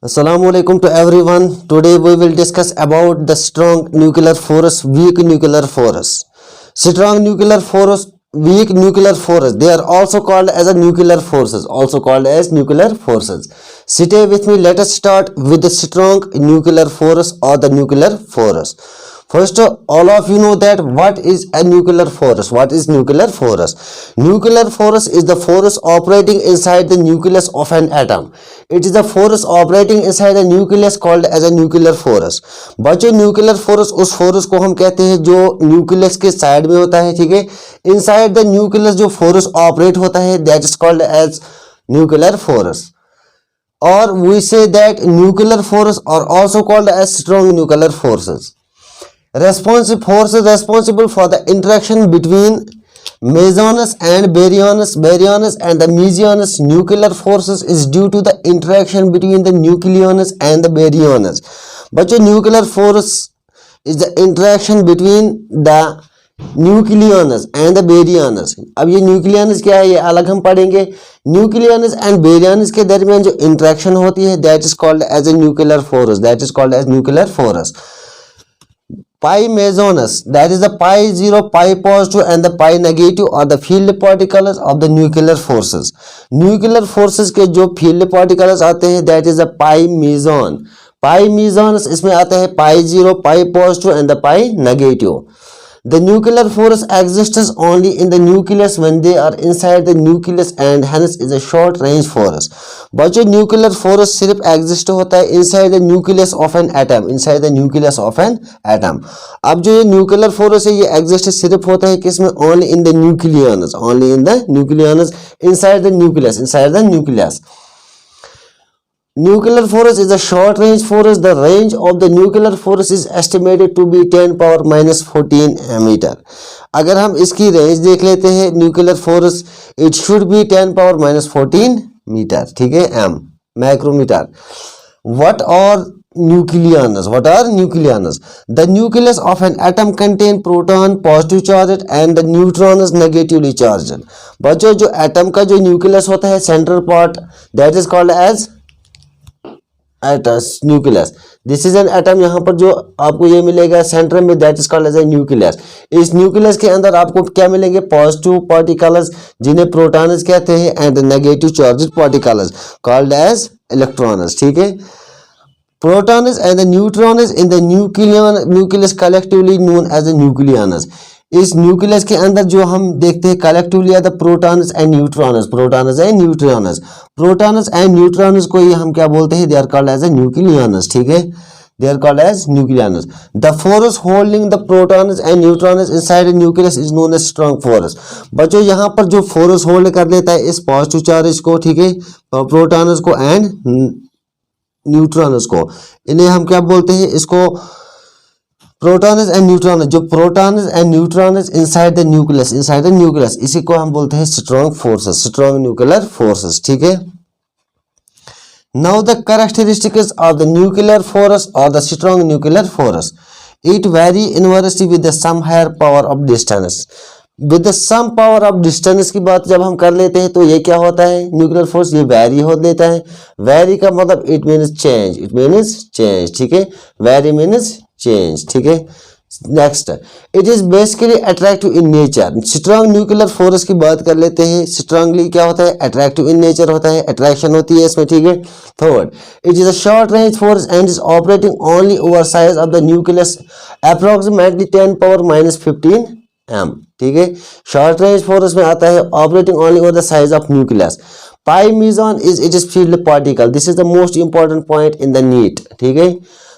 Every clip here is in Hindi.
Assalamualaikum to everyone. Today we will discuss about the strong nuclear force, weak nuclear force. Strong nuclear force, weak nuclear force. They are also called as a nuclear forces. Also called as nuclear forces. Stay with me. Let us start with the strong nuclear force or the nuclear force. First, all of you know that what is a nuclear force. What is nuclear force? Nuclear force is the force operating inside the nucleus of an atom. It is the force operating inside the nucleus called as a nuclear force. बच्चों न्यूक्लियर फोर्स उस फोर्स को हम कहते हैं जो न्यूक्लियस के साइड में होता है, ठीक है. इनसाइड द न्यूक्लियस जो फोर्स ऑपरेट होता है that is called as nuclear force. और we say that nuclear force are also called as strong nuclear forces. Responsible for the interaction between mesonous and baryons and the mesonous nuclear forces is due to the interaction between the nucleons and the baryons. बच्चों nuclear force is the interaction between the nucleons and the baryons. अब ये nucleons क्या है ये अलग हम पढ़ेंगे. nucleons and baryons के दरमियान जो interaction होती है that is called as a nuclear force. That is called as nuclear force. Pi mesonous, that is the pi 0, pi positive and the pi negative are the field particles of the nuclear forces. Nuclear forces के जो field particles आते हैं that is the pi meson. Pi mesonous इसमें आता है pi 0, pi positive and the pi negative. The nuclear force exists only in the nucleus when they are inside the nucleus and hence is a short range force. बच्चों nuclear force सिर्फ exist होता है inside the nucleus of an atom. Inside the nucleus of an atom. अब जो ये nuclear force है ये exist सिर्फ होता है किसमें? Only in the nucleons. Only in the nucleons. Inside the nucleus. Inside the nucleus. Nuclear force is a short range force. The range of the nuclear force is estimated to be 10 power minus 14 meter. अगर हम इसकी रेंज देख लेते हैं nuclear force it should be 10 power minus 14 meter, ठीक है, M micrometer. What are nucleons? What are nucleons? The nucleus of an atom contain proton positive charged and the neutrons negatively charged. बच्चों जो एटम का जो न्यूक्लियस होता है central part that is called as nucleus. This is an atom. यहाँ पर जो आपको ये मिलेगा सेंटर में that is called as a nucleus. इस न्यूक्लियस के अंदर आपको क्या मिलेंगे? पॉजिटिव पार्टिकल्स जिन्हें प्रोटॉन्स कहते हैं and negative charged particles called as electrons, ठीक है. Protons and the neutrons in the nucleus collectively known as the nucleus. इस न्यूक्लियस के अंदर जो हम देखते हैं collectively the protons and neutrons. Protons and neutrons. Protons and neutrons को ये हम क्या बोलते हैं? They are called as a nucleus, ठीक है. They are called as nucleus. The force holding the protons and neutrons inside the nucleus is known as strong force. बच्चों यहाँ पर जो फोर्स होल्ड कर लेता है इस पॉजिटिव चार्ज को, ठीक है, प्रोटॉन्स को एंड न्यूट्रॉन्स को, इन्हें हम क्या बोलते हैं? इसको प्रोटॉन्स एंड न्यूट्रॉन्स. जो protons and neutrons inside the nucleus इसी को हम बोलते हैं strong forces, strong nuclear forces, ठीक है. Now the characteristics of the nuclear force और the strong nuclear force. It vary inversely with the some higher power of distance. With the some power of distance की बात जब हम कर लेते हैं तो ये क्या होता है? न्यूक्लियर फोर्स ये वेरी हो लेता है. वेरी का मतलब it means change. It means change, ठीक है. वेरी मीन्स चेंज, ठीक है. Next, it is basically attractive in nature. Strong nuclear force की बात कर लेते हैं. स्ट्रांगली क्या होता है? अट्रैक्टिव इन नेचर होता है, अट्रैक्शन होती है इसमें, ठीक है. Third, it is a short range force and is operating only over size of the nucleus approximately 10 power minus 15 M, ठीक है. शॉर्ट रेंज फोर्स में आता है operating only over the size of nucleus. Pi meson is it is field particle. This is the most important point in the NEET, ठीक है.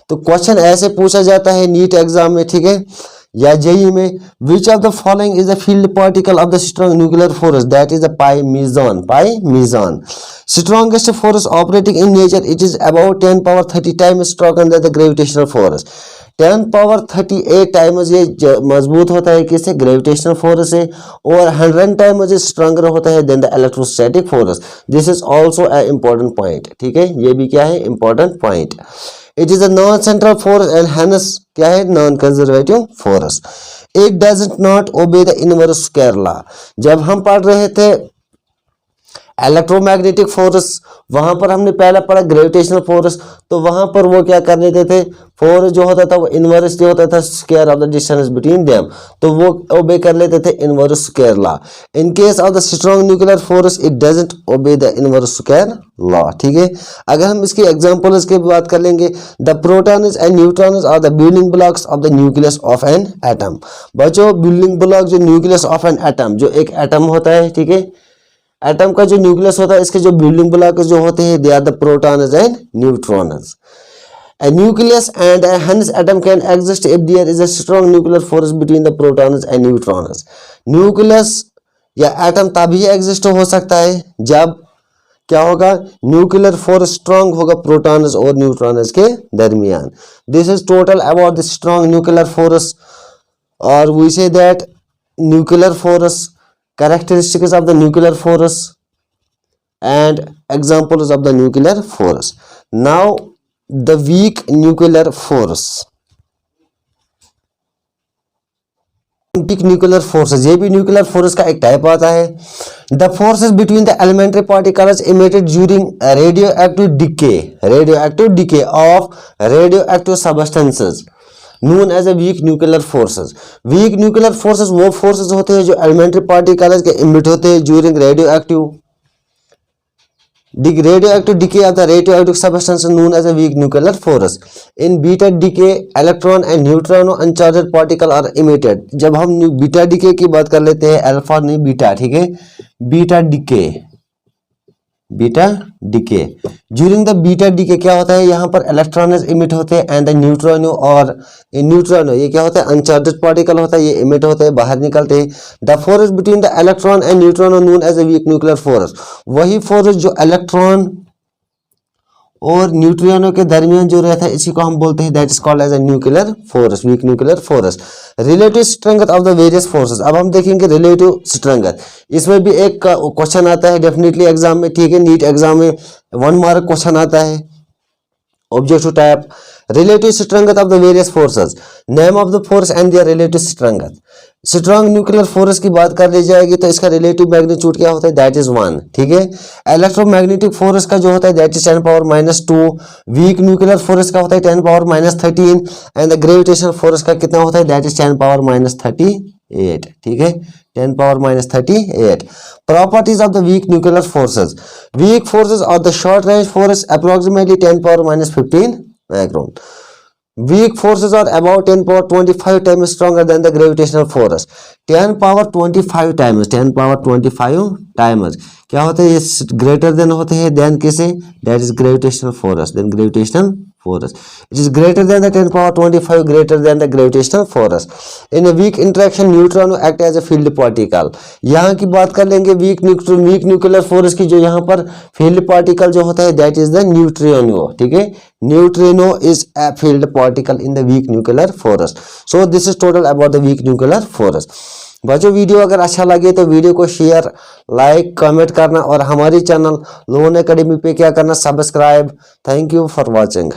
तो क्वेश्चन ऐसे पूछा जाता है नीट एग्जाम में, ठीक है, या जेई में. Which of the following is the field particle of the strong nuclear force? That is the pi mason. Pi mason. Strongest force operating in nature it is about 10 power 30 times stronger than the gravitational force. 10 power 38 times ये मजबूत होता है किससे? ग्रेविटेशनल फोर्स से. और 100 टाइम्स ये स्ट्रॉन्गर होता है than the electrostatic force. This is also a important point, ठीक है. ये भी क्या है? Important point. It is a non central force and hence क्या है? Non conservative force. It doesn't not obey the inverse square law. जब हम पढ़ रहे थे इलेक्ट्रोमैग्नेटिक फोर्स, वहां पर हमने पहला पढ़ा ग्रेविटेशनल फोर्स, तो वहां पर वो क्या कर लेते थे, फोर्स जो होता था वो इनवर्सली होता था square of the distance between them, तो वो ओबे कर लेते थे inverse square law. In case of the strong nuclear force it doesn't ओबे द इनवर्स स्क्वायर लॉ। ठीक है, अगर हम इसकी एग्जांपल्स की बात कर लेंगे, the protons and neutrons are the building blocks of the nucleus of an atom. बच्चों बिल्डिंग ब्लॉक जो न्यूक्लियस ऑफ एन एटम, जो एक एटम होता है, ठीक है, एटम का जो न्यूक्लियस होता है, इसके जो बिल्डिंग ब्लॉक जो होते हैं they are the protons and neutrons. A nucleus and a hence atom can exist if there is a strong nuclear force between the protons and neutrons. Nucleus या एटम तभी एग्जिस्ट हो सकता है जब क्या होगा, न्यूक्लियर फोर्स स्ट्रांग होगा प्रोटॉन्स और न्यूट्रॉन्स के दरमियान। This is total about the strong nuclear force, और we say that nuclear force, characteristics of the nuclear force and examples of the nuclear force. Now the weak nuclear force. weak nuclear forces, ये भी न्यूक्लियर फोर्स का एक टाइप आता है। The forces between the elementary particles emitted during radio active of radio substances known as a weak nuclear forces. Weak nuclear forces वो फोर्सेस होते हैं जो एलिमेंट्री पार्टिकल्स के इमिट होते हैं during radio active decay of the radioactive substance known as a weak nuclear force. In beta decay, electron and neutron uncharged particle are emitted. जब हम बीटा डिके की बात कर लेते हैं, अल्फा नहीं बीटा, ठीक है, beta decay during the beta decay क्या होता है, यहाँ पर इलेक्ट्रॉन्स इमिट होते हैं एंड द न्यूट्रॉनो, और न्यूट्रॉनो ये क्या होता है, अनचार्जड पार्टिकल होता है, ये इमिट होते हैं, बाहर निकलते हैं। The force between the electron and neutrino known as a weak nuclear force, वही फोर्स जो इलेक्ट्रॉन और न्यूट्रिनो के दरमियान जो रहता है इसी को हम बोलते हैं that is called as a nuclear force, weak nuclear force. Relative strength of the various forces, अब हम देखेंगे रिलेटिव स्ट्रेंथ, इसमें भी एक क्वेश्चन आता है डेफिनेटली एग्जाम में, ठीक है, नीट एग्जाम में 1 मार्क क्वेश्चन आता है objective type. Relative strength of the various forces, name of the force and there relative strength. Strong nuclear force की बात कर ली जाएगी तो इसका रिलेटिव मैग्नीट्यूड क्या होता है, दैट इज 1, ठीक है। इलेक्ट्रोमैग्नेटिक फोर्स का जो होता है that is 10⁻²। Week nuclear force का होता है 10⁻13 एंड द ग्रेविटेशनल फोर्स का कितना होता है, दैट इज 10⁻38, ठीक है, 10⁻38। Properties of the weak nuclear forces, weak forces और the short range force approximately 10⁻15 micron. Weak forces are about 10⁻25 times stronger than the gravitational force. 10⁻25 times क्या होते हैं, ये ग्रेटर देन होते हैं देन किसे, that is gravitational force, then gravitational force. It is greater than the 10⁻25, greater than the gravitational force. In a weak interaction, neutron act as a field particle. यहाँ की बात कर लेंगे वीक न्यूक्लियर फोर्स की, जो यहाँ पर फील्ड पार्टिकल जो होता है दैट इज द न्यूट्रिनो, ठीक है, neutrino is a field particle in the weak nuclear force. So this is total about the weak nuclear force. बच्चों वीडियो अगर अच्छा लगे तो वीडियो को शेयर, लाइक, कमेंट करना, और हमारी चैनल लोन एकेडमी पे क्या करना, subscribe. Thank you for watching.